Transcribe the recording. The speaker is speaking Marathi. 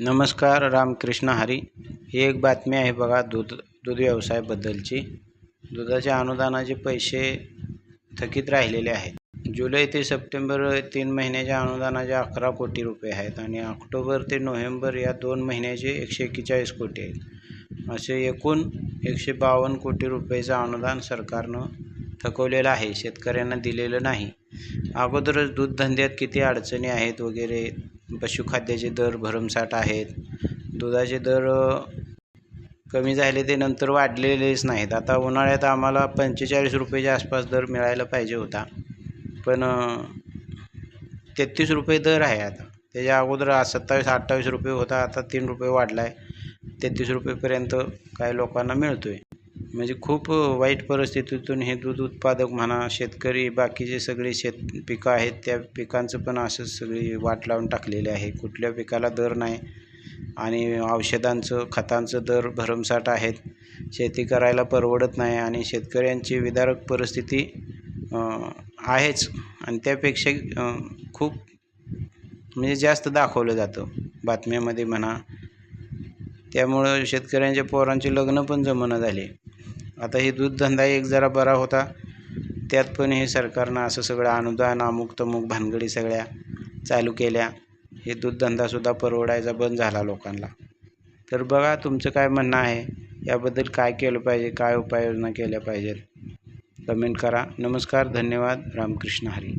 नमस्कार. रामकृष्ण हरी. ही एक बातमी आहे बघा दूध व्यवसायाबद्दलची. दुधाच्या अनुदानाचे पैसे थकीत राहिलेले आहेत. जुलै ते सप्टेंबर 3 महिन्याच्या अनुदानाचे 11 कोटी रुपये आहेत आणि ऑक्टोबर ते नोव्हेंबर या 2 महिन्याचे 141 कोटी आहेत. असे एकूण 152 कोटी रुपयेचं अनुदान सरकारनं थकवलेलं आहे, शेतकऱ्यांना दिलेलं नाही. अगोदरच दूध धंद्यात किती अडचणी आहेत वगैरे. पशुखाद्याचे दर भरमसाठ आहेत. दुधाचे दर कमी झाले ते नंतर वाढलेलेच नाहीत. आता उन्हाळ्यात आम्हाला 45 रुपयाच्या आसपास दर मिळायला पाहिजे होता, पण 33 रुपये दर आहे आता. त्याच्या अगोदर 27-28 रुपये होता, आता 3 रुपये वाढला आहे. 33 रुपयेपर्यंत काही लोकांना मिळतो आहे. म्हणजे खूप वाईट परिस्थितीतून हे दूध उत्पादक म्हणा, शेतकरी, बाकीचे सगळे पिकं आहेत त्या पिकांचं पण असंच सगळी वाट लावून टाकलेली आहे. कुठल्या पिकाला दर नाही आणि औषधांचं खतांचं दर भरमसाठ आहेत. शेती करायला परवडत नाही आणि शेतकऱ्यांची विदारक परिस्थिती आहेच आणि त्यापेक्षा खूप म्हणजे जास्त दाखवलं जातं बातम्यामध्ये म्हणा. त्यामुळं शेतकऱ्यांच्या पोरांचे लग्न पण जमना झाले. आता हे दूधधंदा एक जरा बरा होता, त्यात पण हे सरकारनं असं सगळं अनुदान अमुक तमुक भानगडी सगळ्या चालू केल्या. हे दूधधंदासुद्धा परवडायचा बंद झाला लोकांना. तर बघा तुमचं काय म्हणणं आहे याबद्दल, काय केलं पाहिजे, काय उपाययोजना केल्या पाहिजेत, कमेंट करा. नमस्कार, धन्यवाद. रामकृष्ण हरी.